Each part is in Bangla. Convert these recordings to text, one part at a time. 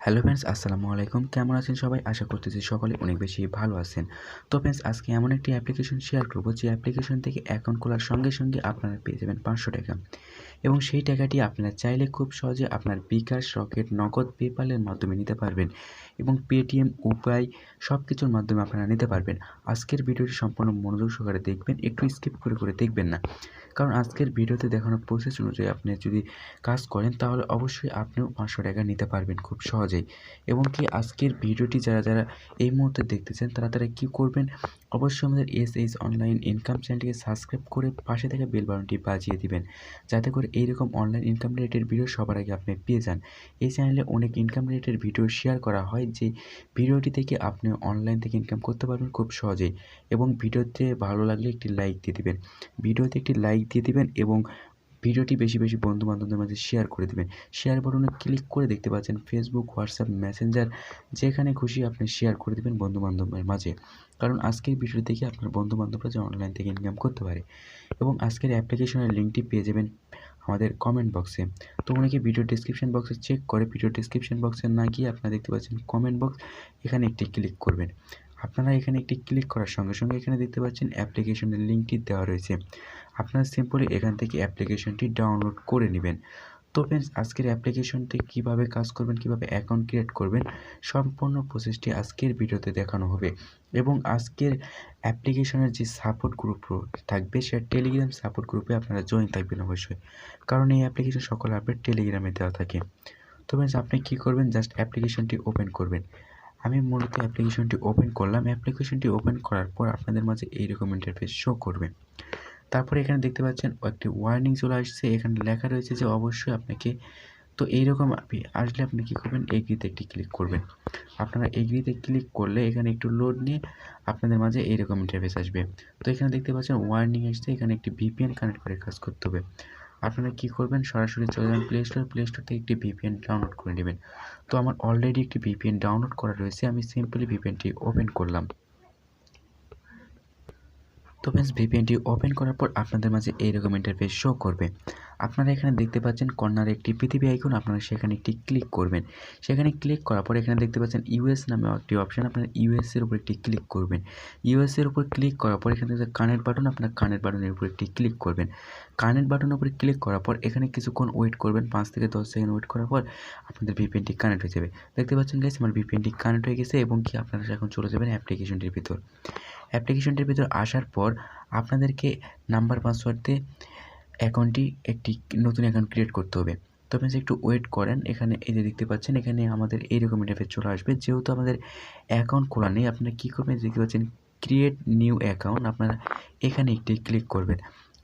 হ্যালো ফ্রেন্ডস, আসসালামু আলাইকুম। কেমন আছেন সবাই? আশা করতেছি সকলে অনেক বেশি ভালো আছেন। তো ফ্রেন্ডস, আজকে এমন একটি অ্যাপ্লিকেশন শেয়ার করব যে অ্যাপ্লিকেশন থেকে অ্যাকাউন্ট খোলার সঙ্গে সঙ্গে আপনারা পেয়ে যাবেন 500 টাকা এবং সেই টাকাটি আপনারা চাইলে খুব সহজে আপনার বিকাশ, রকেট, নগদ, পেপ্যালের মাধ্যমে নিতে পারবেন এবং পেটিএম, উপায় সব কিছুর মাধ্যমে আপনারা নিতে পারবেন। আজকের ভিডিওটি সম্পূর্ণ মনোযোগ সহকারে দেখবেন, একটু স্কিপ করে দেখবেন না, কারণ আজকের ভিডিওতে দেখানো প্রসেস অনুযায়ী আপনি যদি কাজ করেন তাহলে অবশ্যই আপনিও 500 টাকা নিতে পারবেন খুব সহজেই। এবং কি আজকের ভিডিওটি যারা এই মুহূর্তে দেখতেছেন তারা কি করবেন, অবশ্যই আমাদের এস অনলাইন ইনকাম চ্যানেলটিকে সাবস্ক্রাইব করে পাশে থাকা বেল বাটনটি বাজিয়ে দিবেন, যাতে করে এইরকম অনলাইন ইনকাম রিলেটেড ভিডিও সবার আগে আপনি পেয়ে যান। এই চ্যানেলে অনেক ইনকাম রিলেটেড ভিডিও শেয়ার করা হয়, যে ভিডিওটি থেকে আপনি অনলাইন থেকে ইনকাম করতে পারবেন খুব সহজেই। এবং ভিডিওতে ভালো লাগলে একটি লাইক দিয়ে দিবেন, ভিডিওতে একটি লাইক দিয়ে দিবেন এবং ভিডিওটি বেশি বেশি বন্ধু বান্ধবদের মাঝে শেয়ার করে দেবেন। শেয়ার বাটনে ক্লিক করে দেখতে পাচ্ছেন ফেসবুক, হোয়াটসঅ্যাপ, মেসেঞ্জার, যেখানে খুশি আপনি শেয়ার করে দেবেন বন্ধু বান্ধবের মাঝে, কারণ আজকের ভিডিও দেখে আপনার বন্ধু বান্ধবরা যে অনলাইন থেকে ইনকাম করতে পারে। এবং আজকের অ্যাপ্লিকেশনের লিঙ্কটি পেয়ে যাবেন আমাদের কমেন্ট বক্সে। তো অনেকে ভিডিও ডিসক্রিপশন বক্সে চেক করে, ভিডিও ডিসক্রিপশন বক্সে না গিয়ে আপনারা দেখতে পাচ্ছেন কমেন্ট বক্স, এখানে একটি ক্লিক করবেন। আপনারা এখানে একটি ক্লিক করার সঙ্গে সঙ্গে এখানে দেখতে পাচ্ছেন অ্যাপ্লিকেশনের লিঙ্কটি দেওয়া রয়েছে। আপনারা সিম্পলি এখান থেকে অ্যাপ্লিকেশনটি ডাউনলোড করে নেবেন। তো ফ্রেন্ডস, আজকের অ্যাপ্লিকেশনটি কীভাবে কাজ করবেন, কীভাবে অ্যাকাউন্ট ক্রিয়েট করবেন, সম্পূর্ণ প্রসেসটি আজকের ভিডিওতে দেখানো হবে। এবং আজকের অ্যাপ্লিকেশনের যে সাপোর্ট গ্রুপ থাকবে, সে টেলিগ্রাম সাপোর্ট গ্রুপে আপনারা জয়েন থাকবেন অবশ্যই, কারণ এই অ্যাপ্লিকেশন সকল আপডেট টেলিগ্রামে দেওয়া থাকে। তো ফ্রেন্ডস, আপনি কী করবেন, জাস্ট অ্যাপ্লিকেশনটি ওপেন করবেন। আমি মূলত অ্যাপ্লিকেশনটি ওপেন করলাম। অ্যাপ্লিকেশনটি ওপেন করার পর আপনাদের মাঝে এইরকম ইন্টারফেস শো করবে। তারপরে এখানে দেখতে পাচ্ছেন একটি ওয়ার্নিং চলে আসছে, এখানে লেখা রয়েছে যে অবশ্যই আপনাকে, তো এইরকম আসলে আপনি কী করবেন, এগ্রিতে একটি ক্লিক করবেন। আপনারা এগ্রিতে ক্লিক করলে এখানে একটু লোড নিয়ে আপনাদের মাঝে এইরকম ইন্টারফেস আসবে। তো এখানে দেখতে পাচ্ছেন ওয়ার্নিং আসছে, এখানে একটি ভিপিএন কানেক্ট করে কাজ করতে হবে। আপনারা কী করবেন, সরাসরি চলে যান প্লে স্টোর থেকে একটি ভিপিএন ডাউনলোড করে নেবেন। তো আমার অলরেডি একটি ভিপিএন ডাউনলোড করা রয়েছে, আমি সিম্পলি ভিপিএনটি ওপেন করলাম। তো ফ্রেন্ডস, ভিপিএনটি ওপেন করার পর আপনাদের মাঝে এইরকম ইন্টারফেস শো করবে। আপনারা এখানে দেখতে পাচ্ছেন কর্নারে একটি পৃথিবী আইকন, আপনারা সেখানে একটি ক্লিক করবেন। সেখানে ক্লিক করার পর এখানে দেখতে পাচ্ছেন ইউএস নামে একটি অপশান, আপনারা ইউএসের উপর একটি ক্লিক করবেন। ইউএসের উপর ক্লিক করার পর এখানে যে কানেক্ট বাটন, আপনারা কানেক্ট বাটনের উপর একটি ক্লিক করবেন। কানেক্ট বাটনের উপরে ক্লিক করার পর এখানে কিছুক্ষণ ওয়েট করবেন, 5 থেকে 10 সেকেন্ড ওয়েট করার পর আপনাদের ভিপিএনটি কানেক্ট হয়ে যাবে। দেখতে পাচ্ছেন গাইস, আমার ভিপিএনটি কানেক্ট হয়ে গেছে এবং কি আপনারা এখন চলে যাবেন অ্যাপ্লিকেশনটির ভিতর। অ্যাপ্লিকেশনটির ভিতর আসার পর আপনাদেরকে নাম্বার পাসওয়ার্ড দিয়ে অ্যাকাউন্টটি একটি নতুন অ্যাকাউন্ট ক্রিয়েট করতে হবে। তো আপনি একটু ওয়েট করেন। এখানে এই যে দেখতে পাচ্ছেন, এখানে আমাদের এইরকম ইন্টারফেস চলে আসবে। যেহেতু আমাদের অ্যাকাউন্ট খোলা নেই, আপনারা কী করবেন, দেখতে পাচ্ছেন ক্রিয়েট নিউ অ্যাকাউন্ট, আপনারা এখানে একটি ক্লিক করবেন।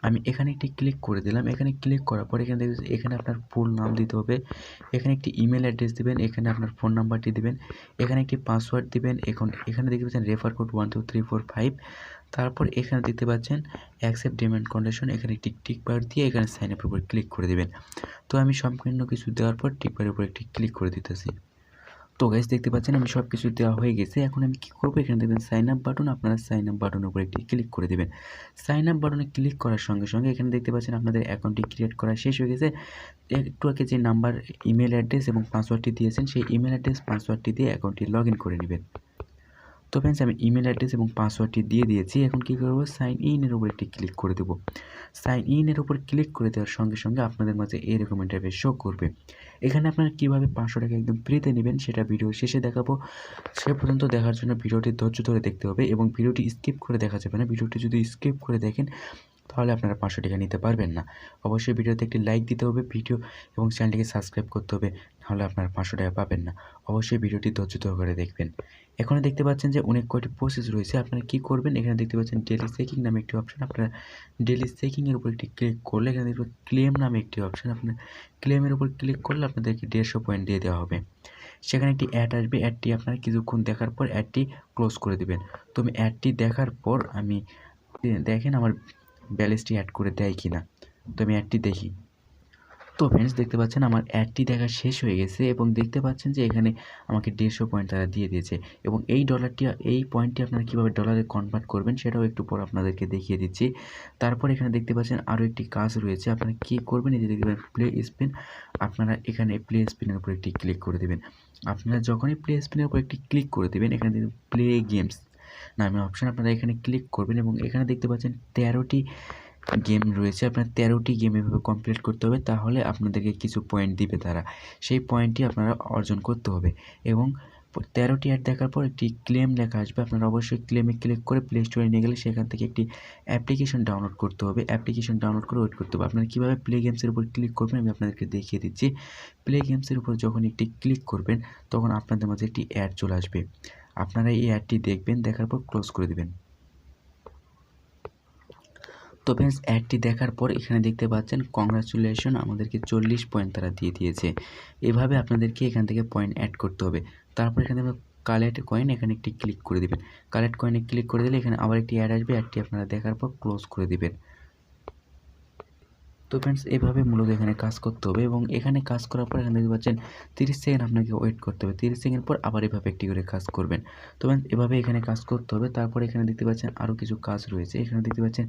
আমি এখানে একটি ক্লিক করে দিলাম। এখানে ক্লিক করার পর এখানে দেখবেন, এখানে আপনার ফুল নাম দিতে হবে, এখানে একটি ইমেল অ্যাড্রেস দিবেন, এখানে আপনার ফোন নাম্বারটি দিবেন, এখানে একটি পাসওয়ার্ড দিবেন। এখানে দেখতে পাচ্ছেন রেফার কোড 1 2 3 4 5। তারপর এখানে দেখতে পাচ্ছেন অ্যাকসেপ্ট ডিমান্ড কন্ডিশন, এখানে টিক বার দিয়ে এখানে সাইন আপের উপর ক্লিক করে দেবেন। তো আমি সম্পূর্ণ কিছু দেওয়ার পর টিক বারের উপর একটি ক্লিক করে দিতেছি। তো গাইস, দেখতে পাচ্ছেন আমি সব কিছু দেওয়া হয়ে গেছে। এখন আমি কী করবো, এখানে দেখবেন সাইন আপ বাটন, আপনারা সাইন আপ বাটনের উপর একটি ক্লিক করে দেবেন। সাইন আপ বাটনে ক্লিক করার সঙ্গে সঙ্গে এখানে দেখতে পাচ্ছেন আপনাদের অ্যাকাউন্টটি ক্রিয়েট করা শেষ হয়ে গেছে। একটু আগে যে নাম্বার, ইমেল অ্যাড্রেস এবং পাসওয়ার্ডটি দিয়েছেন, সেই ইমেল অ্যাড্রেস পাসওয়ার্ডটি দিয়ে অ্যাকাউন্টটি লগ ইন করে নেবেন। তো ফ্রেন্ডস, আমি ইমেল অ্যাড্রেস এবং পাসওয়ার্ডটি দিয়ে দিয়েছি। এখন কী করবো, সাইন ইনের উপর একটি ক্লিক করে দেবো। সাইন ইনের উপর ক্লিক করে দেওয়ার সঙ্গে সঙ্গে আপনাদের মাঝে এইরকম ইন্টারফেস শো করবে। এখানে আপনারা কীভাবে 500 টাকা একদম ফ্রিতে নেবেন সেটা ভিডিও শেষে দেখাবো। সে পর্যন্ত দেখার জন্য ভিডিওটি ধৈর্য ধরে দেখতে হবে এবং ভিডিওটি স্কিপ করে দেখা যাবে না। ভিডিওটি যদি স্কিপ করে দেখেন তাহলে আপনারা 500 টাকা নিতে পারবেন না। অবশ্যই ভিডিওতে একটি লাইক দিতে হবে এবং চ্যানেলটিকে সাবস্ক্রাইব করতে হবে, নাহলে আপনারা 500 টাকা পাবেন না। অবশ্যই ভিডিওটি ধৈর্য ধরে দেখবেন। এখানে দেখতে পাচ্ছেন যে অনেক কয়টি প্রসেস রয়েছে। আপনারা কী করবেন, এখানে দেখতে পাচ্ছেন ডেলি চেকিং নামে একটি অপশান, আপনারা ডেলি চেকিংয়ের উপর একটি ক্লিক করলে এখানে দেখবেন ক্লেম নামে একটি অপশান, আপনার ক্লেমের উপর ক্লিক করলে আপনাদেরকে 150 পয়েন্ট দিয়ে দেওয়া হবে। সেখানে একটি অ্যাড আসবে, অ্যাডটি আপনারা কিছুক্ষণ দেখার পর অ্যাডটি ক্লোজ করে দেবেন। তো আমি অ্যাডটি দেখার পর আমি দেখেন আমার ব্যালেন্সটি অ্যাড করে দেয় কি না। তো আমি অ্যাডটি দেখি। তো ফ্রেন্ডস, দেখতে পাচ্ছেন আমার অ্যাডটি দেখা শেষ হয়ে গেছে এবং দেখতে পাচ্ছেন যে এখানে আমাকে 150 পয়েন্ট তারা দিয়ে দিয়েছে। এবং এই পয়েন্টটি আপনারা কীভাবে ডলারে কনভার্ট করবেন সেটাও একটু পর আপনাদেরকে দেখিয়ে দিচ্ছি। তারপর এখানে দেখতে পাচ্ছেন আরও একটি কাজ রয়েছে। আপনারা কী করবেন, এই যে দেখতে পাচ্ছেন প্লে স্পিন, আপনারা এখানে প্লে স্পিনের উপর একটি ক্লিক করে দেবেন। আপনারা যখনই প্লে স্পিনের উপর একটি ক্লিক করে দেবেন, এখানে দেখবেন প্লে গেমস নামে অপশন, আপনারা এখানে ক্লিক করবেন এবং এখানে দেখতে পাচ্ছেন 13টি গেম রয়েছে। আপনার 13টি গেম এভাবে কমপ্লিট করতে হবে, তাহলে আপনাদেরকে কিছু পয়েন্ট দিবে তারা। সেই পয়েন্টটি আপনারা অর্জন করতে হবে এবং 13টি অ্যাড দেখার পর একটি ক্লেম লেখা আসবে। আপনারা অবশ্যই ক্লেমে ক্লিক করে প্লে স্টোরে নিয়ে গেলে সেখান থেকে একটি অ্যাপ্লিকেশন ডাউনলোড করতে হবে। অ্যাপ্লিকেশন ডাউনলোড করে ওয়েট করতে হবে। আপনারা কীভাবে প্লে গেমসের উপর ক্লিক করবেন আমি আপনাদেরকে দেখিয়ে দিচ্ছি। প্লে গেমসের উপর যখন একটি ক্লিক করবেন তখন আপনাদের মাঝে একটি অ্যাড চলে আসবে। আপনারা এই অ্যাডটি দেখবেন, দেখার পর ক্লোজ করে দেবেন। তো ফ্রেন্ডস, অ্যাডটি দেখার পর এখানে দেখতে পাচ্ছেন কংগ্রাচুলেশন, আমাদেরকে 40 পয়েন্ট তারা দিয়ে দিয়েছে। এভাবে আপনাদেরকে এখান থেকে পয়েন্ট অ্যাড করতে হবে। তারপর এখানে কালেক্ট কয়েন, এখানে একটি ক্লিক করে দেবেন। কালেক্ট কয়েনে ক্লিক করে দিলে এখানে আবার একটি অ্যাড আসবে, অ্যাডটি আপনারা দেখার পর ক্লোজ করে দেবেন। তো ফ্রেন্ডস, এভাবে মূলত এখানে কাজ করতে হবে এবং এখানে কাজ করার পর এখানে দেখতে পাচ্ছেন 30 সেকেন্ড আপনাকে ওয়েট করতে হবে। 30 সেকেন্ড পর আবার এভাবে একটি করে কাজ করবেন। তো ফ্রেন্ডস, এভাবে এখানে কাজ করতে হবে। তারপর এখানে দেখতে পাচ্ছেন আরও কিছু কাজ রয়েছে। এখানে দেখতে পাচ্ছেন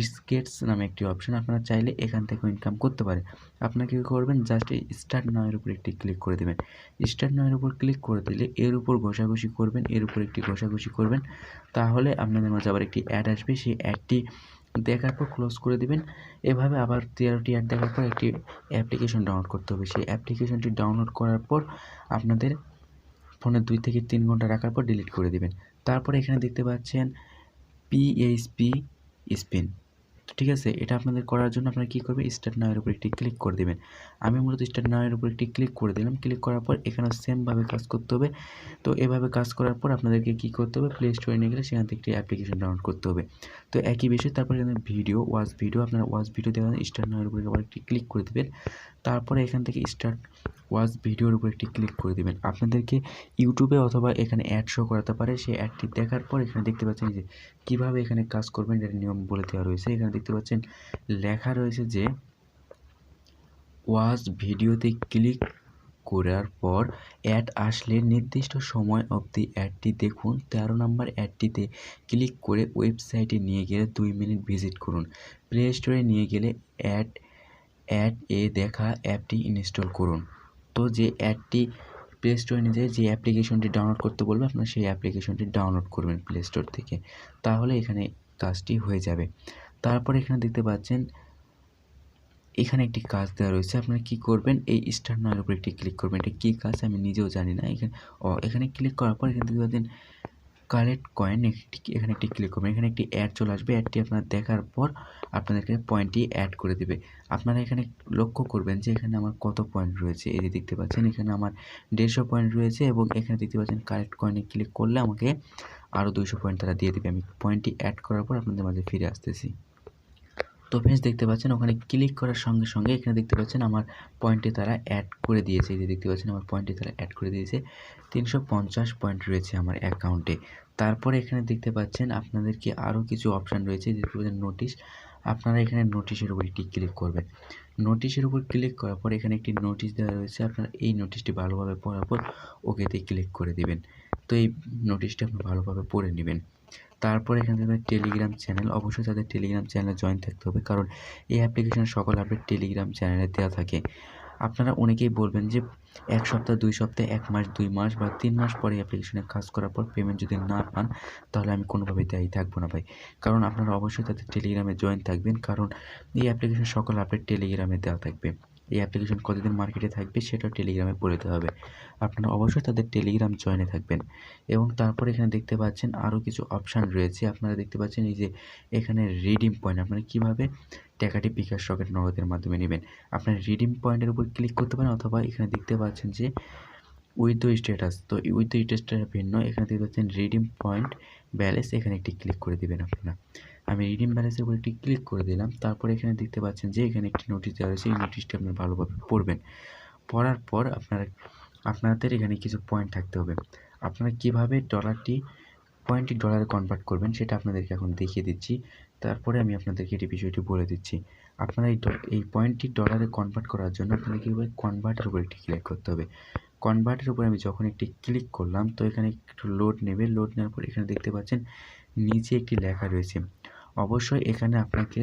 স্কেটস নামে একটি অপশন, আপনারা চাইলে এখান থেকে ইনকাম করতে পারেন। আপনারা কী করবেন, জাস্ট এই স্টার্ট নাও এর উপর একটি ক্লিক করে দেবেন। স্টার্ট নাও এর উপর ক্লিক করে দিলে এর উপর ঘষাঘষি করবেন, এর উপর একটি ঘষাঘষি করবেন, তাহলে আপনাদের মাঝে আবার একটি অ্যাড আসবে। সেই অ্যাডটি দেখার পর ক্লোজ করে দিবেন। এভাবে আবার 13টি অ্যাড দেখার পর একটি অ্যাপ্লিকেশন ডাউনলোড করতে হবে। সেই অ্যাপ্লিকেশনটি ডাউনলোড করার পর আপনাদের ফোনে 2 থেকে 3 ঘন্টা রাখার পর ডিলিট করে দিবেন। তারপরে এখানে দেখতে পাচ্ছেন পিএইচপি স্পিন। তো ঠিক আছে, এটা আপনাদের করার জন্য আপনারা কী করবেন, স্টার্ট নাও এর উপর একটি ক্লিক করে দেবেন। আমি মূলত স্টার্ট নাও এর উপর একটি ক্লিক করে দিলাম। ক্লিক করার পর এখানেও সেমভাবে কাজ করতে হবে। তো এভাবে কাজ করার পর আপনাদেরকে কী করতে হবে, প্লে স্টোরে নিয়ে গেলে সেখান থেকে একটি অ্যাপ্লিকেশন ডাউনলোড করতে হবে। তো একই বিষয়, তারপরে এখানে ভিডিও, ওয়াচ ভিডিও, আপনারা ওয়াচ ভিডিও দেওয়া স্টার্ট নাও এর উপর আবার একটি ক্লিক করে দেবেন। তারপরে এখান থেকে স্টার্ট ওয়াচ ভিডিওর উপর একটি ক্লিক করে দেবেন। আপনাদেরকে ইউটিউবে অথবা এখানে অ্যাড শো করাতে পারে। সেই অ্যাডটি দেখার পর এখানে দেখতে পাচ্ছেন যে কীভাবে এখানে কাজ করবেন এর নিয়ম বলে দেওয়া রয়েছে। এখানে দেখতে পাচ্ছেন লেখা রয়েছে যে ওয়াচ ভিডিওতে ক্লিক করার পর অ্যাড আসলে নির্দিষ্ট সময় অবধি অ্যাডটি দেখুন। 13 নম্বর অ্যাডটিতে ক্লিক করে ওয়েবসাইটে নিয়ে গেলে 2 মিনিট ভিজিট করুন। প্লে স্টোরে নিয়ে গেলে অ্যাড এ দেখা অ্যাপটি ইনস্টল করুন। তো যে অ্যাডটি প্লে স্টোরে নিয়ে যেয়ে যে অ্যাপ্লিকেশনটি ডাউনলোড করতে বলবে আপনারা সেই অ্যাপ্লিকেশনটি ডাউনলোড করবেন প্লে স্টোর থেকে, তাহলে এখানে কাজটি হয়ে যাবে। তারপর এখানে দেখতে পাচ্ছেন এখানে একটি কাজ দেওয়া রয়েছে। আপনারা কী করবেন, এই স্টার নাওয়ের উপর একটি ক্লিক করবেন। এটা কী কাজ আমি নিজেও জানি না। এখানে ক্লিক করার পর এখানে দেখতে পাচ্ছেন কালেক্ট কয়েন, এখানে একটি ক্লিক করবেন। এখানে একটি অ্যাড চলে আসবে। অ্যাডটি আপনারা দেখার পর আপনাদেরকে পয়েন্টটি অ্যাড করে দেবে। আপনারা এখানে লক্ষ্য করবেন যে এখানে আমার কত পয়েন্ট রয়েছে। এই যে দেখতে পাচ্ছেন এখানে আমার 150 পয়েন্ট রয়েছে এবং এখানে দেখতে পাচ্ছেন কালেক্ট কয়েনে ক্লিক করলে আমাকে আরও 200 পয়েন্ট তারা দিয়ে দেবে। আমি পয়েন্টটি অ্যাড করার পর আপনাদের মাঝে ফিরে আসতেছি। তো ফ্রেন্ডস, দেখতে পাচ্ছেন ওখানে ক্লিক করার সঙ্গে সঙ্গে এখানে দেখতে পাচ্ছেন আমার পয়েন্টটি তারা অ্যাড করে দিয়েছে। এই যে দেখতে পাচ্ছেন আমার পয়েন্টটি তারা অ্যাড করে দিয়েছে। 350 পয়েন্ট রয়েছে আমার অ্যাকাউন্টে। তারপরে এখানে দেখতে পাচ্ছেন আপনাদেরকে আরও কিছু অপশান রয়েছে। দেখতে পাচ্ছেন নোটিশ, আপনারা এখানে নোটিশের উপর একটি ক্লিক করবেন। নোটিশের উপর ক্লিক করার পর এখানে একটি নোটিশ দেওয়া রয়েছে। আপনারা এই নোটিশটি ভালোভাবে পড়ার পর ওকেতে ক্লিক করে দেবেন। তো এই নোটিশটি আপনি ভালোভাবে পড়ে নেবেন। তারপর এখানে দেখবেন টেলিগ্রাম চ্যানেল, অবশ্যই তাদের টেলিগ্রাম চ্যানেলে জয়েন থাকতে হবে, কারণ এই অ্যাপ্লিকেশনের সকল আপডেট টেলিগ্রাম চ্যানেলে দেওয়া থাকে। আপনারা অনেকেই বলবেন যে 1 সপ্তাহ, 2 সপ্তাহ, 1 মাস, 2 মাস বা 3 মাস পরে অ্যাপ্লিকেশনে কাজ করার পর পেমেন্ট যদি না পান তাহলে আমি কোনোভাবেই দায়ী থাকবো না ভাই। কারণ আপনারা অবশ্যই তাদের টেলিগ্রামে জয়েন থাকবেন, কারণ এই অ্যাপ্লিকেশনের সকল আপডেট টেলিগ্রামে দেওয়া থাকবে। এই অ্যাপ্লিকেশন কতদিন মার্কেটে থাকবে সেটাও টেলিগ্রামে বলে দেওয়া হবে। আপনারা অবশ্যই তাদের টেলিগ্রাম জয়েনে থাকবেন। এবং তারপরে এখানে দেখতে পাচ্ছেন আরও কিছু অপশান রয়েছে। আপনারা দেখতে পাচ্ছেন এই যে এখানে রিডিম পয়েন্ট, আপনারা কীভাবে টাকাটি বিকাশ রকেট নগদের মাধ্যমে নেবেন। আপনারা রিডিম পয়েন্টের উপর ক্লিক করতে পারেন, অথবা এখানে দেখতে পাচ্ছেন যে উইথ দ্য স্ট্যাটাস। তো উইথ দ্য স্ট্যাটাসটা ভিন্ন। এখানে দেখতে পাচ্ছেন রিডিম পয়েন্ট ব্যালেন্স, এখানে একটি ক্লিক করে দেবেন আপনারা। আমি রিডিম ব্যালেন্সের উপর একটি ক্লিক করে দিলাম। তারপরে এখানে দেখতে পাচ্ছেন যে এখানে একটি নোটিশ দেওয়া রয়েছে। এই নোটিশটি আপনারা ভালোভাবে পড়বেন। পড়ার পর আপনাদের এখানে কিছু পয়েন্ট থাকতে হবে। আপনারা কীভাবে পয়েন্টটি ডলারে কনভার্ট করবেন সেটা আপনাদেরকে এখন দেখিয়ে দিচ্ছি। তারপরে আমি আপনাদেরকে এই বিষয়টি বলে দিচ্ছি। আপনারা এই পয়েন্টটি ডলারে কনভার্ট করার জন্য আপনাদের কীভাবে কনভার্টের উপর একটি ক্লিক করতে হবে। কনভার্টের উপর আমি যখন একটি ক্লিক করলাম তো এখানে একটু লোড নেবে। লোড নেওয়ার পর এখানে দেখতে পাচ্ছেন নিচে একটি লেখা রয়েছে। অবশ্যই এখানে আপনাকে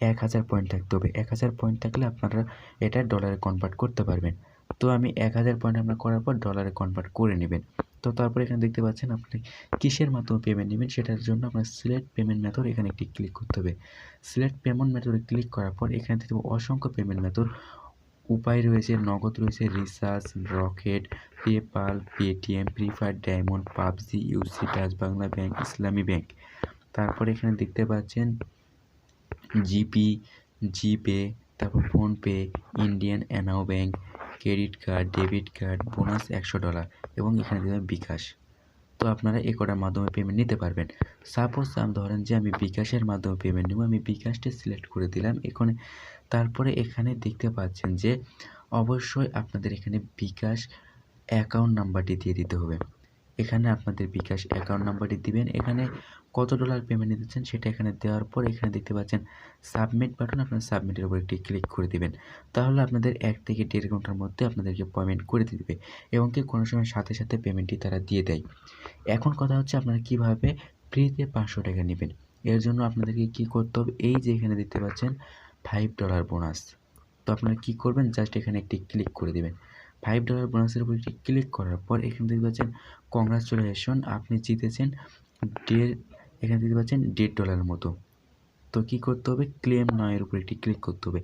1000 পয়েন্ট থাকতে হবে। 1000 পয়েন্ট থাকলে আপনারা এটা ডলারে কনভার্ট করতে পারবেন। তো আমি 1000 পয়েন্ট আপনার করার পর ডলারে কনভার্ট করে নেবেন। তো তারপর এখানে দেখতে পাচ্ছেন আপনি কিসের মাধ্যমে পেমেন্ট নেবেন সেটার জন্য আপনার সিলেক্ট পেমেন্ট মেথড এখানে একটি ক্লিক করতে হবে। সিলেক্ট পেমেন্ট মেথডে ক্লিক করার পর এখানে দেখতে অসংখ্য পেমেন্ট মেথড উপায় রয়েছে, নগদ রয়েছে, recharge, Rocket, PayPal, Paytm, free fire, diamond, PUBG, UC, Dutch Bangla bank, Islami bank. তারপর এখানে দেখতে পাচ্ছেন জিপি, জিপে, তারপর ফোনপে, ইন্ডিয়ান অ্যানাও bank, credit card, debit card, bonus $100 এবং এখানে দেবেন বিকাশ। তো আপনারা এ কটার মাধ্যমে পেমেন্ট নিতে পারবেন। সাপোজ ধরেন যে আমি বিকাশের মাধ্যমে পেমেন্ট নেব, আমি বিকাশটা সিলেক্ট করে দিলাম এখানে। তারপরে এখানে দেখতে পাচ্ছেন যে অবশ্যই আপনাদের এখানে বিকাশ অ্যাকাউন্ট নাম্বারটি দিয়ে দিতে হবে। এখানে আপনাদের বিকাশ অ্যাকাউন্ট নাম্বারটি দিবেন। এখানে কত ডলার পেমেন্ট নিতেছেন সেটা এখানে দেওয়ার পর এখানে দেখতে পাচ্ছেন সাবমিট বাটন, আপনার সাবমিটের উপর একটি ক্লিক করে দিবেন। তাহলে আপনাদের 1 থেকে 1.5 ঘন্টার মধ্যে আপনাদেরকে পেমেন্ট করে দিবে এবং কি কোনো সময় সাথে সাথে পেমেন্টটি তারা দিয়ে দেয়। এখন কথা হচ্ছে আপনারা কীভাবে ফ্রিতে $500 নেবেন। এর জন্য আপনাদেরকে কী করতে হবে, এই যে এখানে দেখতে পাচ্ছেন $5 বোনাস। তো আপনারা কী করবেন, জাস্ট এখানে একটি ক্লিক করে দেবেন। $5 বোনাসের উপর একটি ক্লিক করার পর এখানে দেখতে পাচ্ছেন কংগ্রাচুলেশন, আপনি জিতেছেন এখানে দেখতে পাচ্ছেন $1.5 মতো। তো কী করতে হবে, ক্লেম নাও এর উপর একটি ক্লিক করতে হবে।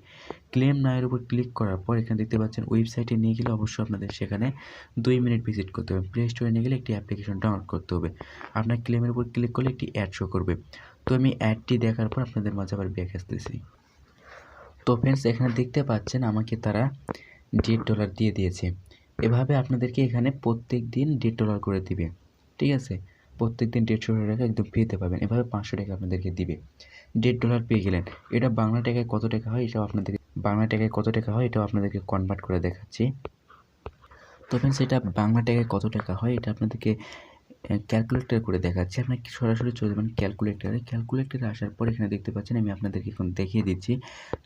ক্লেম নাও এর উপর ক্লিক করার পর এখানে দেখতে পাচ্ছেন ওয়েবসাইটে নিয়ে গেলে অবশ্যই আপনাদের সেখানে 2 মিনিট ভিজিট করতে হবে। প্লে স্টোরে নিয়ে গেলে একটি অ্যাপ্লিকেশন ডাউনলোড করতে হবে। আপনার ক্লেমের উপর ক্লিক করলে একটি অ্যাড শো করবে। তো আমি অ্যাডটি দেখার পর আপনাদের মাঝে আবার ব্যাক আসতেছি। তো ফ্রেন্ডস এখানে দেখতে পাচ্ছেন আমাকে তারা $1.5 দিয়ে দিয়েছে। এভাবে আপনাদেরকে এখানে প্রত্যেক দিন $1.5 করে দিবে, ঠিক আছে? প্রত্যেক দিন $150 একদম ফ্রিতে পাবেন। এভাবে $500 আপনাদেরকে দিবে। $1.5 পেয়ে গেলেন। এটা বাংলা টাকায় কত টাকা হয় এটাও আপনাদেরকে কনভার্ট করে দেখাচ্ছি। তো ফ্রেন্ডস এটা বাংলা টাকায় কত টাকা হয় এটা আপনাদেরকে ক্যালকুলেটর করে দেখাচ্ছি। আপনার সরাসরি চলে যাবেন ক্যালকুলেটরে আসার পর এখানে দেখতে পাচ্ছেন আমি আপনাদেরকে এখন দেখিয়ে দিচ্ছি।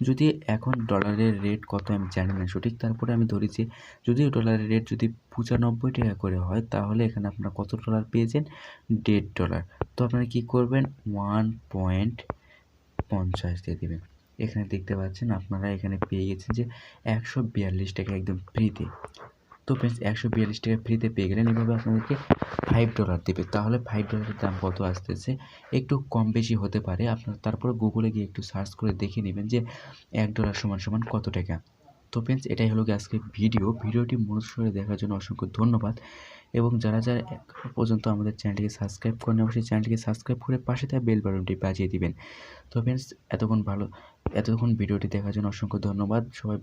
যদি এখন ডলারের রেট কত আমি জানি না সঠিক, তারপরে আমি ধরেছি যদি ডলারের রেট যদি $95 করে হয় তাহলে এখানে আপনারা কত ডলার পেয়েছেন, $1.5। তো আপনারা কী করবেন, 1.50 দিয়ে দেবেন। এখানে দেখতে পাচ্ছেন আপনারা এখানে পেয়ে গেছেন যে $142 একদম ফ্রিতে। তো ফ্রেন্ডস $142 ফ্রিতে পেয়ে গেলেন। এভাবে আপনাদেরকে $5 দেবে। তাহলে $5 দাম কত আসতেছে, একটু কম বেশি হতে পারে। আপনার তারপরে গুগলে গিয়ে একটু সার্চ করে দেখে নেবেন যে $1 সমান কত টাকা। তো ফ্রেন্ডস এটাই হলো আজকে ভিডিওটি মনোযোগ দেখার জন্য অসংখ্য ধন্যবাদ। এবং যারা এখনো পর্যন্ত আমাদের চ্যানেলটিকে সাবস্ক্রাইব করেন অবশ্যই চ্যানেলটিকে সাবস্ক্রাইব করে পাশে থাকা বেল বাটনটি বাজিয়ে দিবেন। তো ফ্রেন্ডস এতক্ষণ ভিডিওটি দেখার জন্য অসংখ্য ধন্যবাদ। সবাই